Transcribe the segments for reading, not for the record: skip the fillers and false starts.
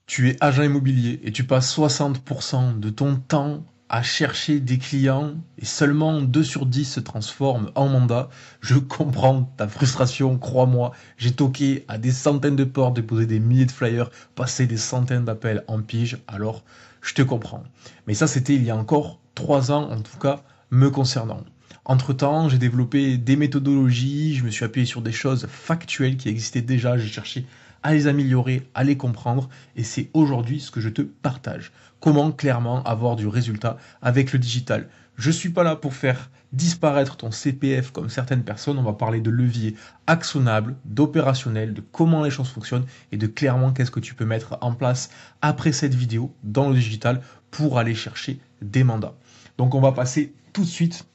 Tu es agent immobilier et tu passes 60% de ton temps à chercher des clients et seulement 2 sur 10 se transforment en mandat. Je comprends ta frustration, crois-moi. J'ai toqué à des centaines de portes, déposé des milliers de flyers, passé des centaines d'appels en pige, alors je te comprends. Mais ça, c'était il y a encore 3 ans, en tout cas, me concernant. Entre-temps, j'ai développé des méthodologies, je me suis appuyé sur des choses factuelles qui existaient déjà, j'ai cherché à les améliorer, à les comprendre, et c'est aujourd'hui ce que je te partage. Comment clairement avoir du résultat avec le digital. Je ne suis pas là pour faire disparaître ton CPF comme certaines personnes, on va parler de levier actionnable, d'opérationnel, de comment les choses fonctionnent et de clairement qu'est-ce que tu peux mettre en place après cette vidéo dans le digital pour aller chercher des mandats. Donc on va passer tout de suite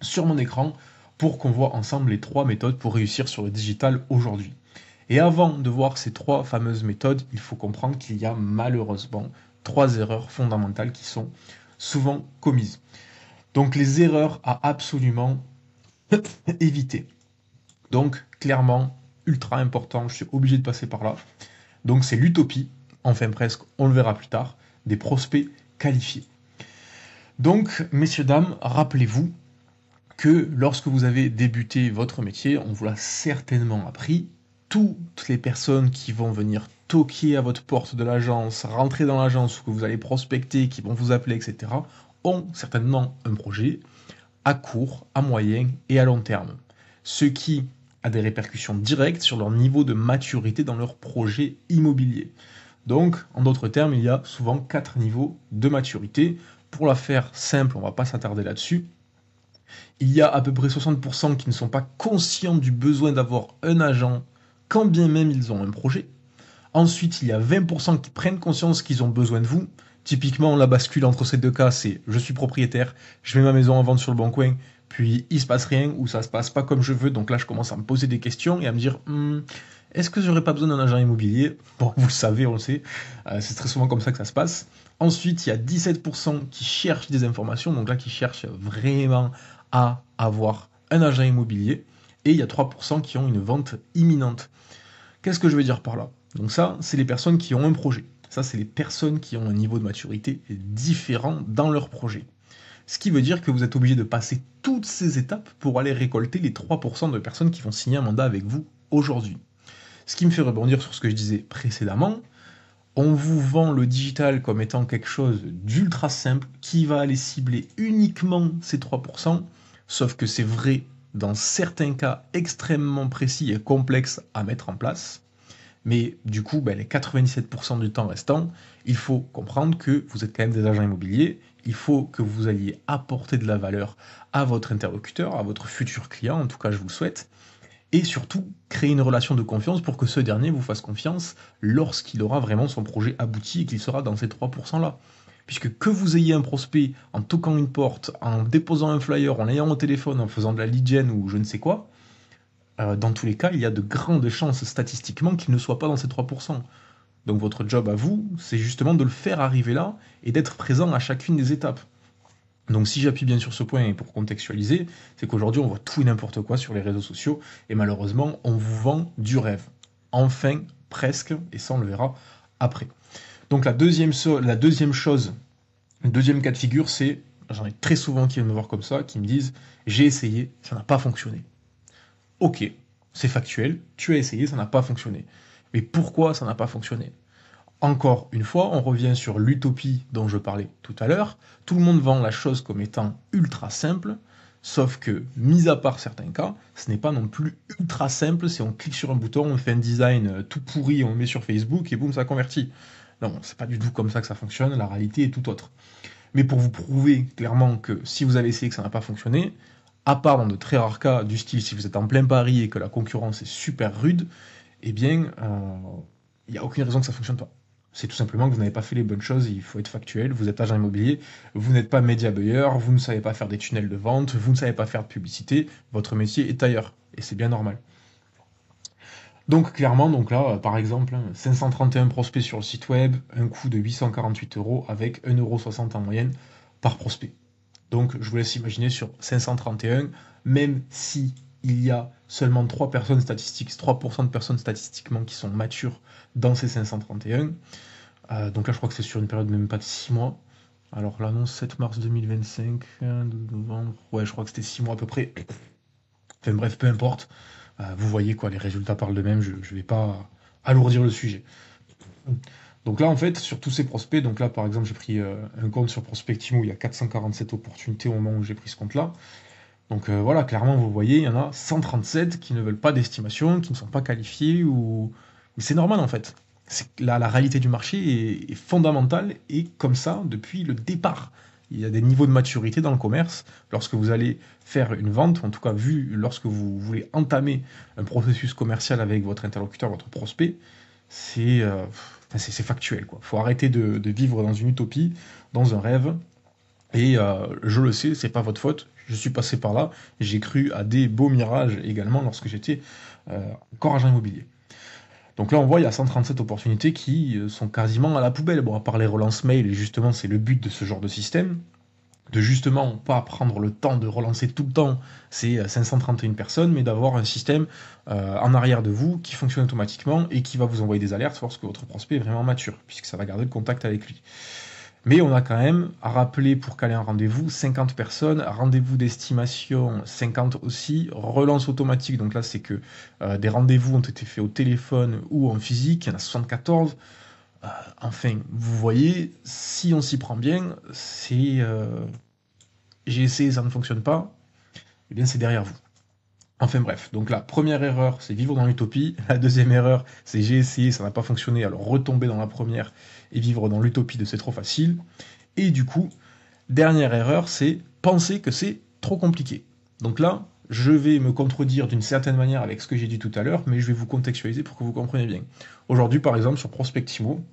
sur mon écran pour qu'on voit ensemble les 3 méthodes pour réussir sur le digital aujourd'hui. Et avant de voir ces 3 fameuses méthodes, il faut comprendre qu'il y a malheureusement 3 erreurs fondamentales qui sont souvent commises. Donc les erreurs à absolument éviter. Donc clairement, ultra important, je suis obligé de passer par là. Donc c'est l'utopie, enfin presque, on le verra plus tard, des prospects qualifiés. Donc, messieurs, dames, rappelez-vous que lorsque vous avez débuté votre métier, on vous l'a certainement appris, toutes les personnes qui vont venir toquer à votre porte de l'agence, rentrer dans l'agence ou que vous allez prospecter, qui vont vous appeler, etc., ont certainement un projet à court, à moyen et à long terme. Ce qui a des répercussions directes sur leur niveau de maturité dans leur projet immobilier. Donc, en d'autres termes, il y a souvent 4 niveaux de maturité. Pour la faire simple, on ne va pas s'attarder là-dessus. Il y a à peu près 60% qui ne sont pas conscients du besoin d'avoir un agent, quand bien même ils ont un projet. Ensuite, il y a 20% qui prennent conscience qu'ils ont besoin de vous. Typiquement, la bascule entre ces deux cas, c'est je suis propriétaire, je mets ma maison en vente sur le bon coin, puis il se passe rien ou ça se passe pas comme je veux. Donc là, je commence à me poser des questions et à me dire est-ce que j'aurais pas besoin d'un agent immobilier? Bon, vous le savez, on le sait, c'est très souvent comme ça que ça se passe. Ensuite, il y a 17% qui cherchent des informations, donc là, qui cherchent vraiment à avoir un agent immobilier. Et il y a 3% qui ont une vente imminente. Qu'est-ce que je veux dire par là? Donc ça, c'est les personnes qui ont un projet. Ça, c'est les personnes qui ont un niveau de maturité différent dans leur projet. Ce qui veut dire que vous êtes obligé de passer toutes ces étapes pour aller récolter les 3% de personnes qui vont signer un mandat avec vous aujourd'hui. Ce qui me fait rebondir sur ce que je disais précédemment, on vous vend le digital comme étant quelque chose d'ultra simple qui va aller cibler uniquement ces 3%, sauf que c'est vrai dans certains cas extrêmement précis et complexes à mettre en place. Mais du coup, les 97% du temps restant, il faut comprendre que vous êtes quand même des agents immobiliers, il faut que vous alliez apporter de la valeur à votre interlocuteur, à votre futur client, en tout cas je vous le souhaite, et surtout créer une relation de confiance pour que ce dernier vous fasse confiance lorsqu'il aura vraiment son projet abouti et qu'il sera dans ces 3%-là. Puisque que vous ayez un prospect en toquant une porte, en déposant un flyer, en l'ayant au téléphone, en faisant de la lead gen ou je ne sais quoi, dans tous les cas, il y a de grandes chances statistiquement qu'il ne soit pas dans ces 3%. Donc votre job à vous, c'est justement de le faire arriver là et d'être présent à chacune des étapes. Donc si j'appuie bien sur ce point et pour contextualiser, c'est qu'aujourd'hui on voit tout et n'importe quoi sur les réseaux sociaux et malheureusement on vous vend du rêve. Enfin, presque, et ça on le verra après. Donc la deuxième chose, le deuxième cas de figure, c'est, j'en ai très souvent qui viennent me voir comme ça, qui me disent j'ai essayé, ça n'a pas fonctionné. Ok, c'est factuel, tu as essayé, ça n'a pas fonctionné. Mais pourquoi ça n'a pas fonctionné? Encore une fois, on revient sur l'utopie dont je parlais tout à l'heure. Tout le monde vend la chose comme étant ultra simple, sauf que, mis à part certains cas, ce n'est pas non plus ultra simple si on clique sur un bouton, on fait un design tout pourri, on le met sur Facebook et boum, ça convertit. Non, c'est pas du tout comme ça que ça fonctionne, la réalité est tout autre. Mais pour vous prouver clairement que si vous avez essayé que ça n'a pas fonctionné, à part dans de très rares cas du style si vous êtes en plein Paris et que la concurrence est super rude, eh bien, il n'y a aucune raison que ça ne fonctionne pas. C'est tout simplement que vous n'avez pas fait les bonnes choses, il faut être factuel, vous êtes agent immobilier, vous n'êtes pas média buyer, vous ne savez pas faire des tunnels de vente, vous ne savez pas faire de publicité, votre métier est ailleurs, et c'est bien normal. Donc clairement, donc là, par exemple, 531 prospects sur le site web, un coût de 848 euros avec 1,60 € en moyenne par prospect. Donc je vous laisse imaginer sur 531, même si il y a seulement 3 personnes statistiques, 3% de personnes statistiquement qui sont matures dans ces 531, Donc là, je crois que c'est sur une période même pas de 6 mois. Alors l'annonce 7 mars 2025, 12 novembre, ouais, je crois que c'était 6 mois à peu près. Enfin bref, peu importe. Vous voyez quoi, les résultats parlent d'eux-mêmes, je ne vais pas alourdir le sujet. Donc là, en fait, sur tous ces prospects, donc là, par exemple, j'ai pris un compte sur Prospectimo, où il y a 447 opportunités au moment où j'ai pris ce compte-là. Donc voilà, clairement, vous voyez, il y en a 137 qui ne veulent pas d'estimation, qui ne sont pas qualifiés, ou c'est normal en fait. La réalité du marché est fondamentale et comme ça depuis le départ. Il y a des niveaux de maturité dans le commerce. Lorsque vous allez faire une vente, en tout cas vu lorsque vous voulez entamer un processus commercial avec votre interlocuteur, votre prospect, c'est c'est factuel, quoi. Faut arrêter de vivre dans une utopie, dans un rêve. Et je le sais, c'est pas votre faute. Je suis passé par là. J'ai cru à des beaux mirages également lorsque j'étais encore agent immobilier. Donc là, on voit, il y a 137 opportunités qui sont quasiment à la poubelle. Bon, à part les relances mail, et justement, c'est le but de ce genre de système, de justement pas prendre le temps de relancer tout le temps ces 531 personnes, mais d'avoir un système en arrière de vous qui fonctionne automatiquement et qui va vous envoyer des alertes lorsque votre prospect est vraiment mature, puisque ça va garder le contact avec lui. Mais on a quand même à rappeler pour caler un rendez-vous 50 personnes, rendez-vous d'estimation 50 aussi, relance automatique, donc là c'est que des rendez-vous ont été faits au téléphone ou en physique, il y en a 74. Enfin, vous voyez, si on s'y prend bien, c'est j'ai essayé, ça ne fonctionne pas, eh bien c'est derrière vous. Enfin bref, donc la première erreur, c'est vivre dans l'utopie. La deuxième erreur, c'est j'ai essayé, ça n'a pas fonctionné, alors retomber dans la première et vivre dans l'utopie de c'est trop facile. Et du coup, dernière erreur, c'est penser que c'est trop compliqué. Donc là, je vais me contredire d'une certaine manière avec ce que j'ai dit tout à l'heure, mais je vais vous contextualiser pour que vous compreniez bien. Aujourd'hui, par exemple, sur Prospectimo,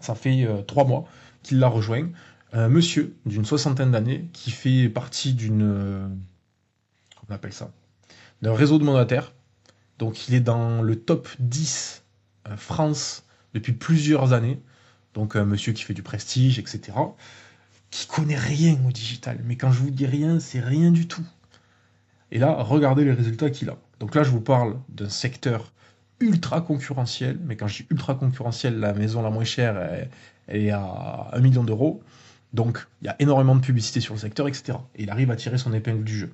ça fait 3 mois qu'il l'a rejoint, un monsieur d'une soixantaine d'années qui fait partie comment on appelle ça, d'un réseau de mandataires. Donc il est dans le top 10 France depuis plusieurs années. Donc un monsieur qui fait du prestige, etc. Qui connaît rien au digital. Mais quand je vous dis rien, c'est rien du tout. Et là, regardez les résultats qu'il a. Donc là, je vous parle d'un secteur ultra concurrentiel. Mais quand je dis ultra concurrentiel, la maison la moins chère, elle est à 1 million d'euros. Donc il y a énormément de publicité sur le secteur, etc. Et il arrive à tirer son épingle du jeu.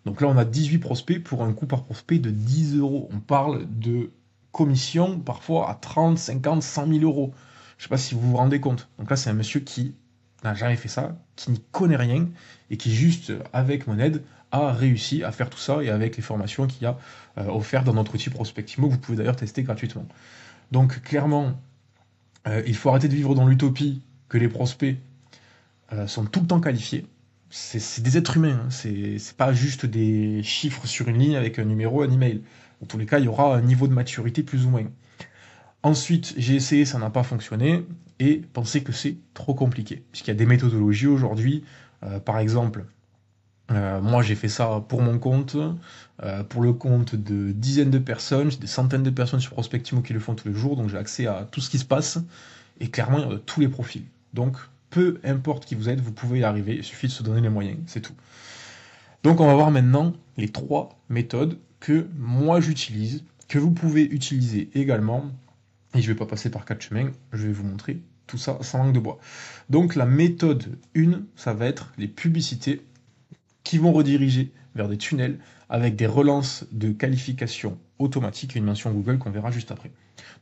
Donc là, on a 18 prospects pour un coût par prospect de 10 euros. On parle de commission parfois à 30, 50, 100 000 euros. Je ne sais pas si vous vous rendez compte. Donc là, c'est un monsieur qui n'a jamais fait ça, qui n'y connaît rien et qui, juste avec mon aide, a réussi à faire tout ça et avec les formations qu'il a offertes dans notre outil Prospectimo, que vous pouvez d'ailleurs tester gratuitement. Donc clairement, il faut arrêter de vivre dans l'utopie que les prospects sont tout le temps qualifiés. C'est des êtres humains, hein. C'est pas juste des chiffres sur une ligne avec un numéro, un email. Dans tous les cas, il y aura un niveau de maturité plus ou moins. Ensuite, j'ai essayé, ça n'a pas fonctionné, et pensez que c'est trop compliqué. Puisqu'il y a des méthodologies aujourd'hui, par exemple, moi j'ai fait ça pour mon compte, pour le compte de dizaines de personnes, j'ai des centaines de personnes sur Prospectimo qui le font tous les jours, donc j'ai accès à tout ce qui se passe, et clairement, il y a de tous les profils. Donc, peu importe qui vous êtes, vous pouvez y arriver, il suffit de se donner les moyens, c'est tout. Donc on va voir maintenant les 3 méthodes que moi j'utilise, que vous pouvez utiliser également, et je ne vais pas passer par 4 chemins, je vais vous montrer tout ça sans langue de bois. Donc la méthode 1, ça va être les publicités qui vont rediriger vers des tunnels avec des relances de qualification automatiques et une mention Google qu'on verra juste après.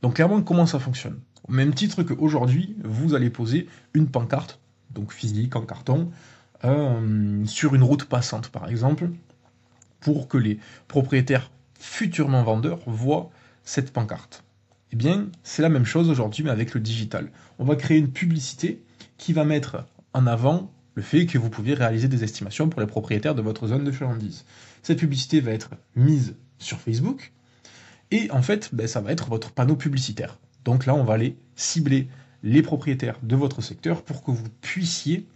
Donc clairement, comment ça fonctionne? Au même titre qu'aujourd'hui, vous allez poser une pancarte, donc physique, en carton, sur une route passante par exemple, pour que les propriétaires futurement vendeurs voient cette pancarte. Eh bien, c'est la même chose aujourd'hui, mais avec le digital. On va créer une publicité qui va mettre en avant le fait que vous pouvez réaliser des estimations pour les propriétaires de votre zone de chalandise. Cette publicité va être mise sur Facebook, et en fait, ça va être votre panneau publicitaire. Donc là, on va aller cibler les propriétaires de votre secteur pour que vous puissiez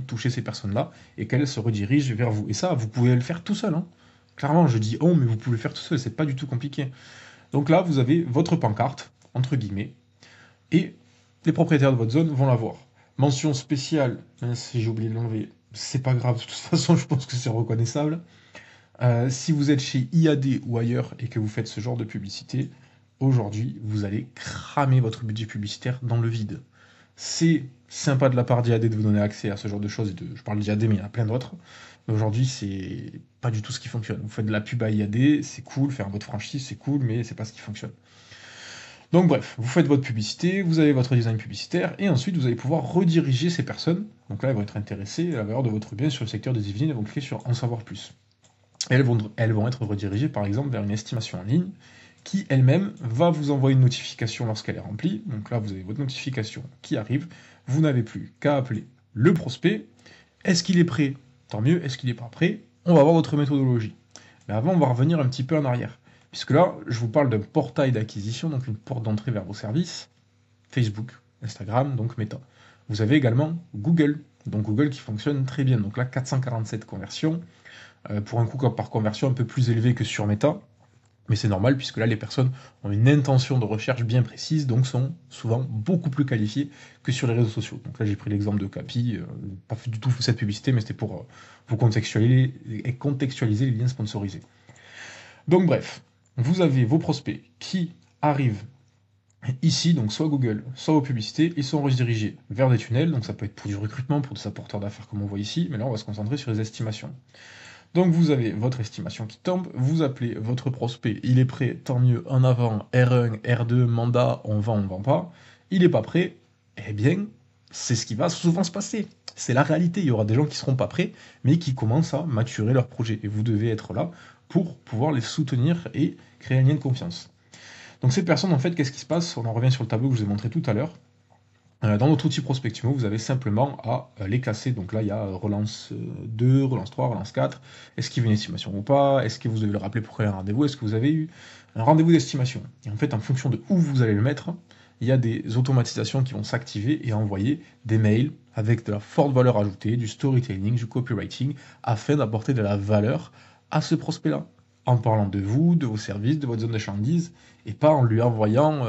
toucher ces personnes-là et qu'elles se redirigent vers vous. Et ça, vous pouvez le faire tout seul. Hein. Clairement, je dis oh, mais vous pouvez le faire tout seul, c'est pas du tout compliqué. Donc là, vous avez votre pancarte, entre guillemets, et les propriétaires de votre zone vont la voir. Mention spéciale, si j'ai oublié de l'enlever, c'est pas grave, de toute façon, je pense que c'est reconnaissable. Si vous êtes chez IAD ou ailleurs et que vous faites ce genre de publicité, aujourd'hui, vous allez cramer votre budget publicitaire dans le vide. C'est sympa de la part d'IAD de vous donner accès à ce genre de choses. Je parle d'IAD, mais il y en a plein d'autres. Mais aujourd'hui, c'est pas du tout ce qui fonctionne. Vous faites de la pub à IAD, c'est cool, faire votre franchise, c'est cool, mais c'est pas ce qui fonctionne. Donc bref, vous faites votre publicité, vous avez votre design publicitaire, et ensuite vous allez pouvoir rediriger ces personnes. Donc là, elles vont être intéressées à la valeur de votre bien sur le secteur des Yvelines, elles vont cliquer sur En savoir plus. Et elles vont être redirigées par exemple vers une estimation en ligne, qui elle-même va vous envoyer une notification lorsqu'elle est remplie. Donc là, vous avez votre notification qui arrive, vous n'avez plus qu'à appeler le prospect. Est-ce qu'il est prêt? Tant mieux. Est-ce qu'il n'est pas prêt? On va voir votre méthodologie. Mais avant, on va revenir un petit peu en arrière. Puisque là, je vous parle d'un portail d'acquisition, donc une porte d'entrée vers vos services, Facebook, Instagram, donc Meta. Vous avez également Google, donc Google qui fonctionne très bien. Donc là, 447 conversions, pour un coût par conversion un peu plus élevé que sur Meta. Mais c'est normal, puisque là, les personnes ont une intention de recherche bien précise, donc sont souvent beaucoup plus qualifiées que sur les réseaux sociaux. Donc là, j'ai pris l'exemple de Capi, pas du tout cette publicité, mais c'était pour vous contextualiser les liens sponsorisés. Donc bref, vous avez vos prospects qui arrivent ici, donc soit Google, soit vos publicités, ils sont redirigés vers des tunnels, donc ça peut être pour du recrutement, pour des apporteurs d'affaires comme on voit ici, mais là on va se concentrer sur les estimations. Donc vous avez votre estimation qui tombe, vous appelez votre prospect, il est prêt, tant mieux, en avant, R1, R2, mandat, on vend pas. Il n'est pas prêt, eh bien, c'est ce qui va souvent se passer. C'est la réalité, il y aura des gens qui ne seront pas prêts, mais qui commencent à maturer leur projet. Et vous devez être là pour pouvoir les soutenir et créer un lien de confiance. Donc ces personnes, en fait, qu'est-ce qui se passe? On en revient sur le tableau que je vous ai montré tout à l'heure. Dans notre outil Prospectimo, vous avez simplement à les classer. Donc là, il y a relance 2, relance 3, relance 4. Est-ce qu'il y a une estimation ou pas? Est-ce que vous devez le rappeler pour créer un rendez-vous? Est-ce que vous avez eu un rendez-vous d'estimation? Et en fait, en fonction de où vous allez le mettre, il y a des automatisations qui vont s'activer et envoyer des mails avec de la forte valeur ajoutée, du storytelling, du copywriting, afin d'apporter de la valeur à ce prospect-là, en parlant de vous, de vos services, de votre zone de marchandise, et pas en lui envoyant,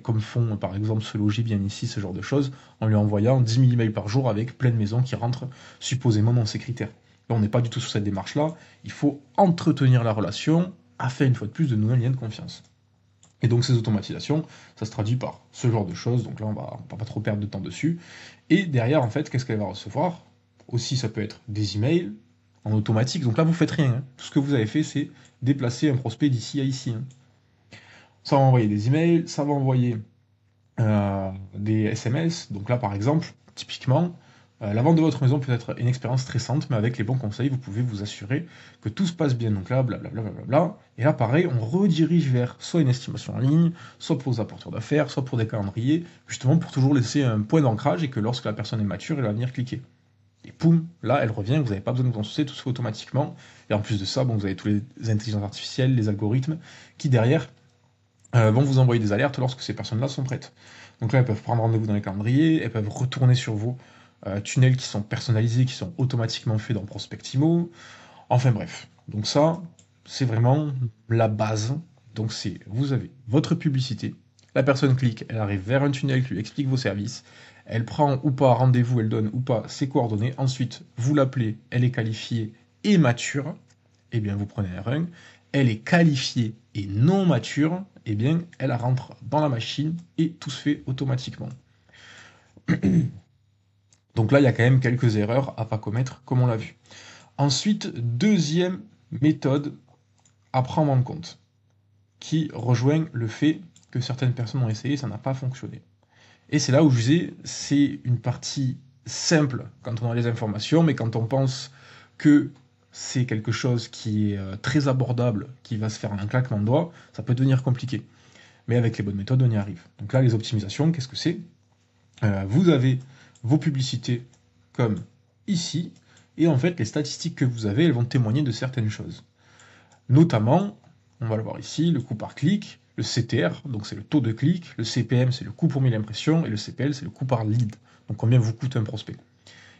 comme font par exemple Se Loger Bien Ici, ce genre de choses, en lui envoyant 10 000 emails par jour avec plein de maisons qui rentrent supposément dans ces critères. Là, on n'est pas du tout sur cette démarche-là, il faut entretenir la relation afin, une fois de plus, de nouer un lien de confiance. Et donc ces automatisations, ça se traduit par ce genre de choses, donc là on va pas trop perdre de temps dessus. Et derrière, en fait, qu'est-ce qu'elle va recevoir? Aussi, ça peut être des emails, en automatique. Donc là, vous faites rien. Hein. Tout ce que vous avez fait, c'est déplacer un prospect d'ici à ici. Hein. Ça va envoyer des emails, ça va envoyer des SMS. Donc là, par exemple, typiquement, la vente de votre maison peut être une expérience stressante, mais avec les bons conseils, vous pouvez vous assurer que tout se passe bien. Donc là, blablabla. Bla. Et là, pareil, on redirige vers soit une estimation en ligne, soit pour les apporteurs d'affaires, soit pour des calendriers, justement pour toujours laisser un point d'ancrage et que lorsque la personne est mature, elle va venir cliquer. Et poum, là, elle revient, vous n'avez pas besoin de vous en soucier, tout se fait automatiquement. Et en plus de ça, bon, vous avez tous les intelligences artificielles, les algorithmes, qui derrière vont vous envoyer des alertes lorsque ces personnes-là sont prêtes. Donc là, elles peuvent prendre rendez-vous dans les calendriers, elles peuvent retourner sur vos tunnels qui sont personnalisés, qui sont automatiquement faits dans Prospectimo. Enfin bref, donc ça, c'est vraiment la base. Donc vous avez votre publicité, la personne clique, elle arrive vers un tunnel qui lui explique vos services, elle prend ou pas rendez-vous, elle donne ou pas ses coordonnées, ensuite vous l'appelez, elle est qualifiée et mature, eh bien vous prenez un R1, elle est qualifiée et non mature, eh bien elle rentre dans la machine et tout se fait automatiquement. Donc là, il y a quand même quelques erreurs à ne pas commettre, comme on l'a vu. Ensuite, deuxième méthode à prendre en compte, qui rejoint le fait que certaines personnes ont essayé, ça n'a pas fonctionné. Et c'est là où je disais, c'est une partie simple quand on a les informations, mais quand on pense que c'est quelque chose qui est très abordable, qui va se faire en un claquement de doigts, ça peut devenir compliqué. Mais avec les bonnes méthodes, on y arrive. Donc là, les optimisations, qu'est-ce que c'est? Vous avez vos publicités comme ici, et en fait, les statistiques que vous avez, elles vont témoigner de certaines choses. Notamment, on va le voir ici, le coût par clic, le CTR, donc c'est le taux de clic, le CPM, c'est le coût pour 1000 impressions, et le CPL, c'est le coût par lead, donc combien vous coûte un prospect.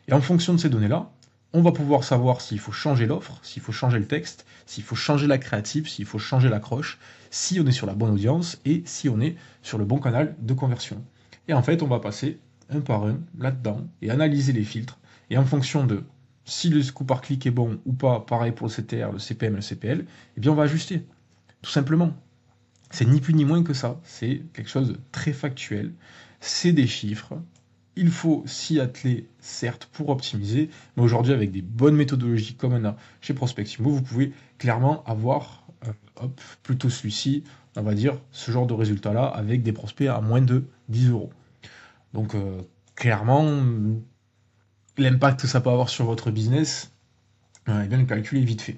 Et en fonction de ces données-là, on va pouvoir savoir s'il faut changer l'offre, s'il faut changer le texte, s'il faut changer la créative, s'il faut changer l'accroche, si on est sur la bonne audience et si on est sur le bon canal de conversion. Et en fait, on va passer un par un là-dedans et analyser les filtres. Et en fonction de si le coût par clic est bon ou pas, pareil pour le CTR, le CPM, le CPL, eh bien on va ajuster, tout simplement. C'est ni plus ni moins que ça, c'est quelque chose de très factuel, c'est des chiffres, il faut s'y atteler, certes, pour optimiser, mais aujourd'hui, avec des bonnes méthodologies comme on a chez Prospectimo, vous pouvez clairement avoir, plutôt celui-ci, on va dire, ce genre de résultat-là, avec des prospects à moins de 10 euros. Donc, clairement, l'impact que ça peut avoir sur votre business, eh bien, le calcul est vite fait.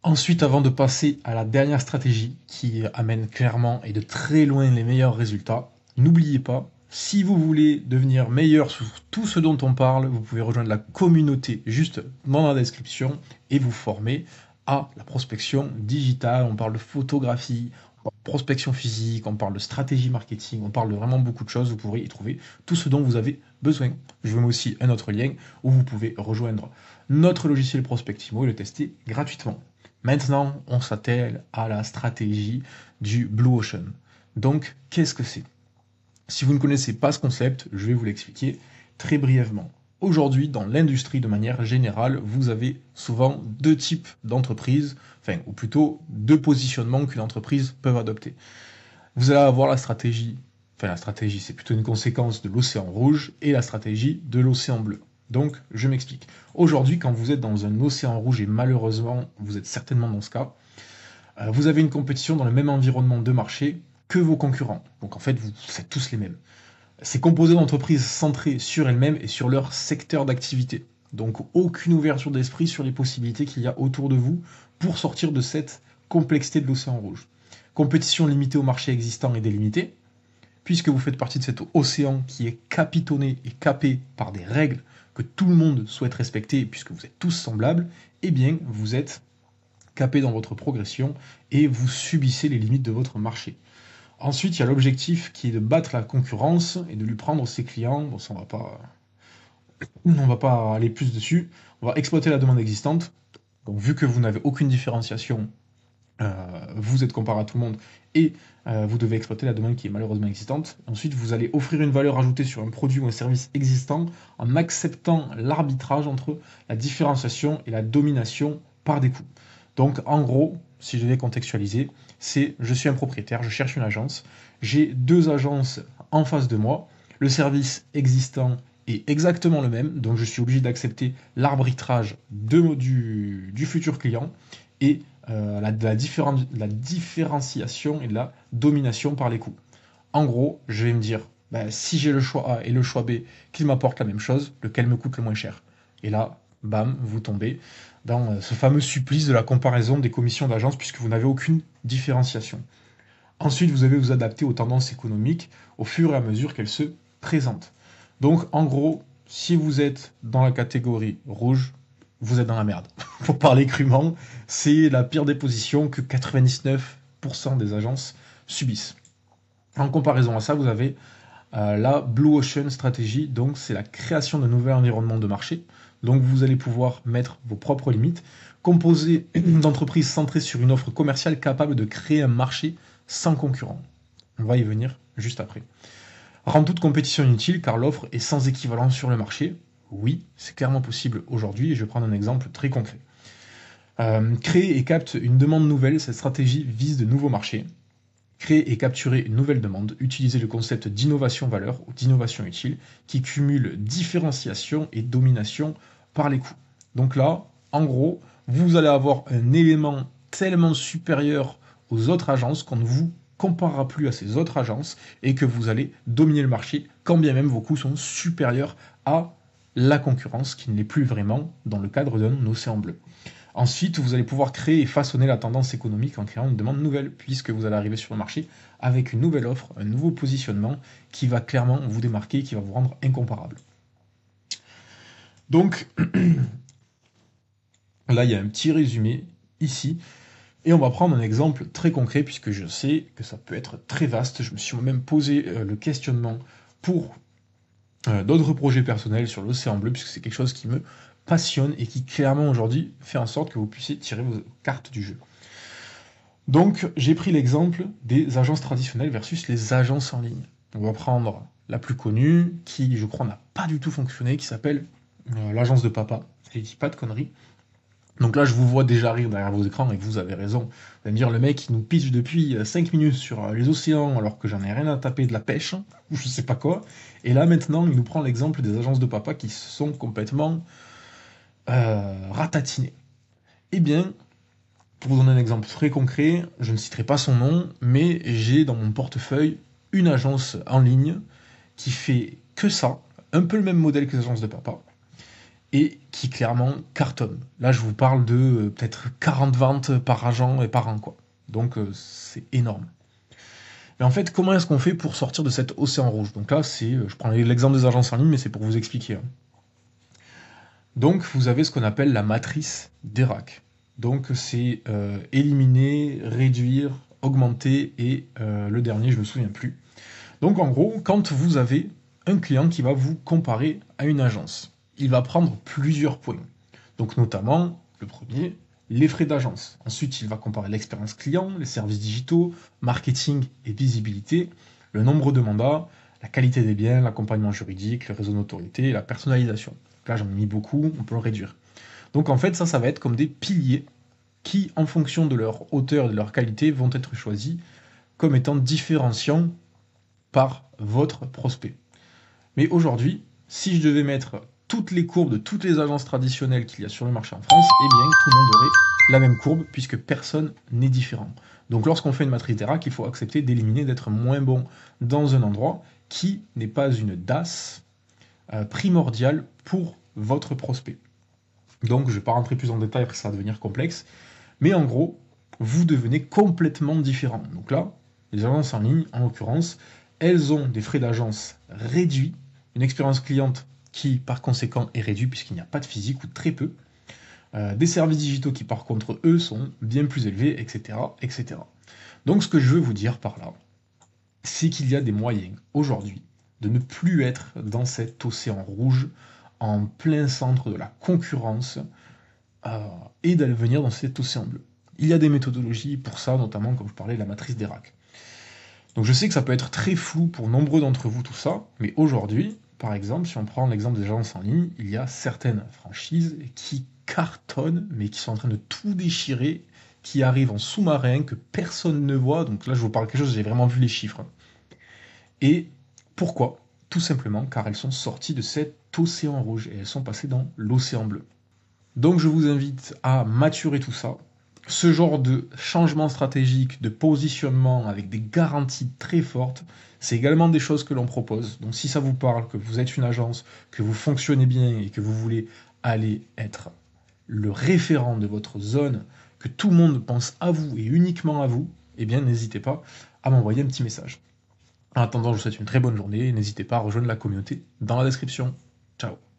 Ensuite, avant de passer à la dernière stratégie qui amène clairement et de très loin les meilleurs résultats, n'oubliez pas, si vous voulez devenir meilleur sur tout ce dont on parle, vous pouvez rejoindre la communauté juste dans la description et vous former à la prospection digitale. On parle de photographie, on parle de prospection physique, on parle de stratégie marketing, on parle de vraiment beaucoup de choses. Vous pourrez y trouver tout ce dont vous avez besoin. Je vous mets aussi un autre lien où vous pouvez rejoindre notre logiciel Prospectimo et le tester gratuitement. Maintenant, on s'attelle à la stratégie du Blue Ocean. Donc, qu'est-ce que c'est? Si vous ne connaissez pas ce concept, je vais vous l'expliquer très brièvement. Aujourd'hui, dans l'industrie de manière générale, vous avez souvent deux types d'entreprises, ou plutôt deux positionnements qu'une entreprise peut adopter. Vous allez avoir la stratégie c'est plutôt une conséquence de l'océan rouge et la stratégie de l'océan bleu. Donc, je m'explique. Aujourd'hui, quand vous êtes dans un océan rouge, et malheureusement, vous êtes certainement dans ce cas, vous avez une compétition dans le même environnement de marché que vos concurrents. Donc en fait, vous êtes tous les mêmes. C'est composé d'entreprises centrées sur elles-mêmes et sur leur secteur d'activité. Donc aucune ouverture d'esprit sur les possibilités qu'il y a autour de vous pour sortir de cette complexité de l'océan rouge. Compétition limitée au marché existant et délimité, puisque vous faites partie de cet océan qui est capitonné et capé par des règles que tout le monde souhaite respecter, puisque vous êtes tous semblables, eh bien vous êtes capé dans votre progression et vous subissez les limites de votre marché. Ensuite, il y a l'objectif qui est de battre la concurrence et de lui prendre ses clients. Bon, ça, on va pas aller plus dessus. On va exploiter la demande existante. Donc, vu que vous n'avez aucune différenciation, vous êtes comparé à tout le monde et vous devez exploiter la demande qui est malheureusement existante. Ensuite, vous allez offrir une valeur ajoutée sur un produit ou un service existant en acceptant l'arbitrage entre la différenciation et la domination par des coûts. Donc, en gros, si je vais contextualiser, c'est je suis un propriétaire, je cherche une agence, j'ai deux agences en face de moi, le service existant est exactement le même, donc je suis obligé d'accepter l'arbitrage du futur client et la différenciation et de la domination par les coûts. En gros, je vais me dire, si j'ai le choix A et le choix B qui m'apportent la même chose, lequel me coûte le moins cher? Et là, bam, vous tombez dans ce fameux supplice de la comparaison des commissions d'agence puisque vous n'avez aucune différenciation. Ensuite, vous allez vous adapter aux tendances économiques au fur et à mesure qu'elles se présentent. Donc, en gros, si vous êtes dans la catégorie rouge, vous êtes dans la merde. Pour parler crûment, c'est la pire des positions que 99% des agences subissent. En comparaison à ça, vous avez la Blue Ocean Strategy, donc c'est la création de nouveaux environnements de marché. Donc vous allez pouvoir mettre vos propres limites, composer d'entreprises centrées sur une offre commerciale capable de créer un marché sans concurrent. On va y venir juste après. Rendre toute compétition inutile car l'offre est sans équivalent sur le marché. Oui, c'est clairement possible aujourd'hui et je vais prendre un exemple très concret. Créer et capte une demande nouvelle, cette stratégie vise de nouveaux marchés. Créer et capturer une nouvelle demande, utiliser le concept d'innovation-valeur ou d'innovation utile qui cumule différenciation et domination par les coûts. Donc là, en gros, vous allez avoir un élément tellement supérieur aux autres agences qu'on ne vous comparera plus à ces autres agences et que vous allez dominer le marché quand bien même vos coûts sont supérieurs à la concurrence qui ne l'est plus vraiment dans le cadre d'un océan bleu. Ensuite, vous allez pouvoir créer et façonner la tendance économique en créant une demande nouvelle, puisque vous allez arriver sur le marché avec une nouvelle offre, un nouveau positionnement qui va clairement vous démarquer, qui va vous rendre incomparable. Donc, là, il y a un petit résumé ici, et on va prendre un exemple très concret, puisque je sais que ça peut être très vaste. Je me suis moi-même posé le questionnement pour d'autres projets personnels sur l'océan bleu, puisque c'est quelque chose qui me passionne et qui clairement aujourd'hui fait en sorte que vous puissiez tirer vos cartes du jeu. Donc j'ai pris l'exemple des agences traditionnelles versus les agences en ligne. On va prendre la plus connue, qui je crois n'a pas du tout fonctionné, qui s'appelle l'agence de papa, je dis pas de conneries. Donc là, je vous vois déjà rire derrière vos écrans et vous avez raison. Vous allez me dire, le mec, il nous pitch depuis 5 minutes sur les océans alors que j'en ai rien à taper de la pêche, ou je sais pas quoi. Et là, maintenant, il nous prend l'exemple des agences de papa qui se sont complètement ratatinées. Eh bien, pour vous donner un exemple très concret, je ne citerai pas son nom, mais j'ai dans mon portefeuille une agence en ligne qui fait que ça, un peu le même modèle que les agences de papa, et qui clairement cartonne. Là, je vous parle de peut-être 40 ventes par agent et par an, quoi. Donc, c'est énorme. Mais en fait, comment est-ce qu'on fait pour sortir de cet océan rouge? Donc là, je prends l'exemple des agences en ligne, mais c'est pour vous expliquer, hein. Donc, vous avez ce qu'on appelle la matrice d'Erac. Donc, c'est éliminer, réduire, augmenter, et le dernier, je me souviens plus. Donc, en gros, quand vous avez un client qui va vous comparer à une agence, il va prendre plusieurs points. Donc, notamment, le premier, les frais d'agence. Ensuite, il va comparer l'expérience client, les services digitaux, marketing et visibilité, le nombre de mandats, la qualité des biens, l'accompagnement juridique, le réseau d'autorité et la personnalisation. Là, j'en ai mis beaucoup, on peut le réduire. Donc, en fait, ça va être comme des piliers qui, en fonction de leur hauteur et de leur qualité, vont être choisis comme étant différenciants par votre prospect. Mais aujourd'hui, si je devais mettre toutes les courbes de toutes les agences traditionnelles qu'il y a sur le marché en France, eh bien, tout le monde aurait la même courbe, puisque personne n'est différent. Donc lorsqu'on fait une matrice d'Erac, il faut accepter d'éliminer, d'être moins bon dans un endroit qui n'est pas une DAS primordiale pour votre prospect. Donc je ne vais pas rentrer plus en détail, après ça va devenir complexe, mais en gros, vous devenez complètement différent. Donc là, les agences en ligne, en l'occurrence, elles ont des frais d'agence réduits, une expérience cliente qui par conséquent est réduite puisqu'il n'y a pas de physique ou très peu, des services digitaux qui par contre eux sont bien plus élevés, etc., etc. Donc ce que je veux vous dire par là, c'est qu'il y a des moyens aujourd'hui de ne plus être dans cet océan rouge en plein centre de la concurrence et d'aller venir dans cet océan bleu. Il y a des méthodologies pour ça, notamment comme je parlais de la matrice d'Erac. Donc je sais que ça peut être très flou pour nombreux d'entre vous tout ça, mais aujourd'hui, par exemple, si on prend l'exemple des agences en ligne, il y a certaines franchises qui cartonnent, mais qui sont en train de tout déchirer, qui arrivent en sous-marin, que personne ne voit. Donc là, je vous parle quelque chose, j'ai vraiment vu les chiffres. Et pourquoi? Tout simplement car elles sont sorties de cet océan rouge et elles sont passées dans l'océan bleu. Donc je vous invite à maturer tout ça. Ce genre de changement stratégique, de positionnement avec des garanties très fortes, c'est également des choses que l'on propose. Donc si ça vous parle, que vous êtes une agence, que vous fonctionnez bien et que vous voulez aller être le référent de votre zone, que tout le monde pense à vous et uniquement à vous, eh bien n'hésitez pas à m'envoyer un petit message. En attendant, je vous souhaite une très bonne journée et n'hésitez pas à rejoindre la communauté dans la description. Ciao.